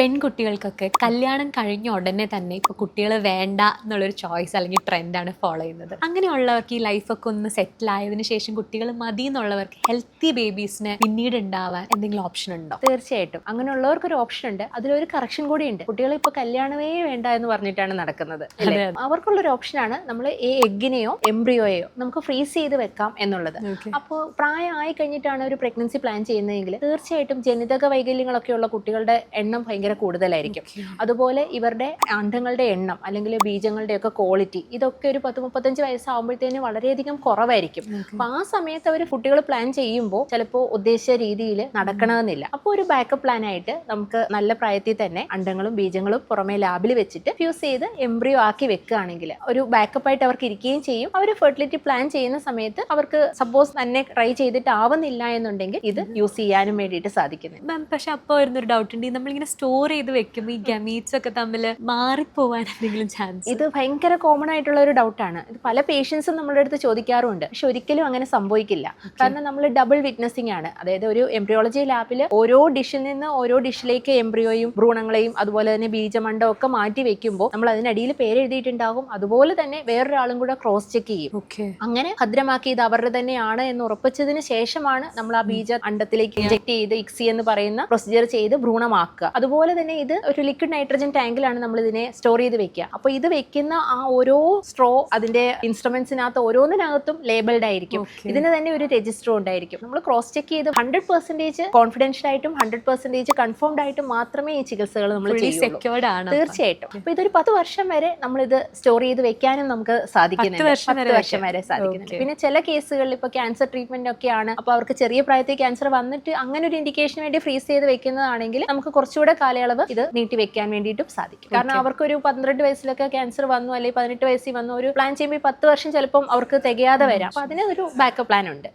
പെൺകുട്ടികൾക്കൊക്കെ കല്യാണം കഴിഞ്ഞ ഉടനെ തന്നെ ഇപ്പോൾ കുട്ടികൾ വേണ്ട എന്നുള്ളൊരു ചോയ്സ് അല്ലെങ്കിൽ ട്രെൻഡാണ് ഫോളോ ചെയ്യുന്നത്. അങ്ങനെയുള്ളവർക്ക് ഈ ലൈഫൊക്കെ ഒന്ന് സെറ്റിൽ ആയതിനു ശേഷം കുട്ടികൾ മതി എന്നുള്ളവർക്ക് ഹെൽത്തി ബേബീസിന് പിന്നീട് ഉണ്ടാവാൻ എന്തെങ്കിലും ഓപ്ഷൻ ഉണ്ടോ? തീർച്ചയായിട്ടും അങ്ങനെയുള്ളവർക്ക് ഒരു ഓപ്ഷൻ ഉണ്ട്. അതിലൊരു കറക്ഷൻ കൂടി ഉണ്ട്. കുട്ടികൾ ഇപ്പൊ കല്യാണമേ വേണ്ട എന്ന് പറഞ്ഞിട്ടാണ് നടക്കുന്നത്. അവർക്കുള്ളൊരു ഓപ്ഷനാണ് നമ്മൾ ഈ എഗ്ഗിനെയോ എംബ്രിയോയോ നമുക്ക് ഫ്രീസ് ചെയ്ത് വെക്കാം എന്നുള്ളത്. അപ്പോൾ പ്രായമായി കഴിഞ്ഞിട്ടാണ് ഒരു പ്രഗ്നൻസി പ്ലാൻ ചെയ്യുന്നതെങ്കിൽ തീർച്ചയായിട്ടും ജനിതക വൈകല്യങ്ങളൊക്കെ ഉള്ള കുട്ടികളുടെ എണ്ണം ഭയങ്കര കൂടുതലായിരിക്കും. അതുപോലെ ഇവരുടെ അണ്ഡങ്ങളുടെ എണ്ണം അല്ലെങ്കിൽ ബീജങ്ങളുടെ ഒക്കെ ക്വാളിറ്റി ഇതൊക്കെ ഒരു 10-35 വയസ്സാകുമ്പോഴത്തേന് വളരെയധികം കുറവായിരിക്കും. അപ്പൊ ആ സമയത്ത് അവർ കുട്ടികൾ പ്ലാൻ ചെയ്യുമ്പോൾ ചിലപ്പോൾ ഉദ്ദേശിച്ച രീതിയിൽ നടക്കണമെന്നില്ല. അപ്പോൾ ഒരു ബാക്കപ്പ് പ്ലാൻ ആയിട്ട് നമുക്ക് നല്ല പ്രായത്തിൽ തന്നെ അണ്ഡങ്ങളും ബീജങ്ങളും പുറമെ ലാബിൽ വെച്ചിട്ട് ഫ്യൂസ് ചെയ്ത് എംബ്രിയോ ആക്കി വെക്കുകയാണെങ്കിൽ ഒരു ബാക്കപ്പ് ആയിട്ട് അവർക്ക് ഇരിക്കുകയും ചെയ്യും. അവർ ഫെർട്ടിലിറ്റി പ്ലാൻ ചെയ്യുന്ന സമയത്ത് അവർക്ക് സപ്പോസ് തന്നെ ട്രൈ ചെയ്തിട്ട് ആവുന്നില്ല എന്നുണ്ടെങ്കിൽ ഇത് യൂസ് ചെയ്യാനും വേണ്ടിയിട്ട് സാധിക്കുന്നത്. മാം, പക്ഷെ അപ്പോൾ വരുന്നൊരു ഡൗട്ട് ഉണ്ട്, നമ്മളിങ്ങനെ സ്റ്റോർ ചെയ്ത് വെക്കുമ്പോൾ ഈ ഗമീറ്റ്സ് ഒക്കെ തമ്മിൽ മാറിപ്പോവാൻ എന്തെങ്കിലും ചാൻസ്? ഇത് ഭയങ്കര കോമൺ ആയിട്ടുള്ള ഒരു ഡൗട്ടാണ്. ഇത് പല പേഷ്യൻസും നമ്മുടെ അടുത്ത് ചോദിക്കാറുണ്ട്. പക്ഷെ ഒരിക്കലും അങ്ങനെ സംഭവിക്കില്ല. കാരണം നമ്മൾ ഡബിൾ വിറ്റ്നസിംഗ് ആണ്. അതായത് ഒരു എംബ്രിയോളജി ലാബിൽ ഓരോ ഡിഷിൽ നിന്ന് ഓരോ ഡിഷിലേക്ക് എംബ്രിയോയും ഭ്രൂണങ്ങളെയും അതുപോലെ തന്നെ ബീജമണ്ടം ഒക്കെ മാറ്റി വെക്കുമ്പോൾ നമ്മൾ അതിനടിയിൽ പേരെഴുതിയിട്ടുണ്ടാകും. അതുപോലെ തന്നെ വേറൊരാളും കൂടെ ക്രോസ് ചെക്ക് ചെയ്യും. അങ്ങനെ ഭദ്രമാക്കി ഇത് അവരുടെ തന്നെയാണ് എന്ന് ഉറപ്പിച്ചതിന് ശേഷമാണ് നമ്മൾ ആ ബീജ അണ്ടത്തിലേക്ക് ഇഞ്ചെക്ട് ചെയ്ത് ഇക്സി എന്ന് പറയുന്ന പ്രൊസീജിയർ ചെയ്ത് ഭ്രൂണമാക്കുക. അതുപോലെ തന്നെ ഇത് ഒരു ലിക്വിഡ് നൈട്രജൻ ടാങ്കിലാണ് നമ്മൾ ഇതിനെ സ്റ്റോർ ചെയ്ത് വെക്കുക. അപ്പോൾ ഇത് വെക്കുന്ന ആ ഓരോ സ്ട്രോ അതിന്റെ ഇൻസ്ട്രുമെന്റ്സിനകത്ത് ഓരോന്നിനകത്തും ലേബിൾഡ് ആയിരിക്കും. ഇതിന് തന്നെ ഒരു രജിസ്റ്റർ ഉണ്ടായിരിക്കും. നമ്മൾ ക്രോസ് ചെക്ക് ചെയ്ത് 100% കോൺഫിഡൻഷ്യൽ ആയിട്ടും 100% കൺഫേംഡ് ആയിട്ടും മാത്രമേ ഈ ചികിത്സകൾ നമ്മൾ ചെയ്യുള്ളൂ. തീർച്ചയായിട്ടും. അപ്പൊ ഇതൊരു 10 വർഷം വരെ നമ്മൾ ഇത് സ്റ്റോർ ചെയ്ത് വെക്കാനും നമുക്ക് സാധിക്കുന്നുണ്ട്. 10 വർഷം വരെ സാധിക്കുന്നുണ്ട്. പിന്നെ ചില കേസുകളിൽ ഇപ്പൊ ക്യാൻസർ ട്രീറ്റ്മെന്റ് ഒക്കെയാണ്. അപ്പൊ അവർക്ക് ചെറിയ പ്രായത്തിൽ ക്യാൻസർ വന്നിട്ട് അങ്ങനെ ഒരു ഇൻഡിക്കേഷന് വേണ്ടി ഫ്രീസ് ചെയ്ത് വെക്കുന്നതാണെങ്കിൽ നമുക്ക് കുറച്ചുകൂടെ കാലയളവ് ഇത് നീട്ടി വെക്കാൻ വേണ്ടിയിട്ടും സാധിക്കും. കാരണം അവർക്കൊരു 12 വയസ്സിലൊക്കെ ക്യാൻസർ വന്നു അല്ലെങ്കിൽ 18 വയസ്സിൽ വന്നു ഒരു പ്ലാൻ ചെയ്യുമ്പോൾ 10 വർഷം ചിലപ്പം അവർക്ക് തികയാതെ വരാം. അപ്പൊ അതിന് ഒരു ബാക്കപ്പ് പ്ലാൻ ഉണ്ട്.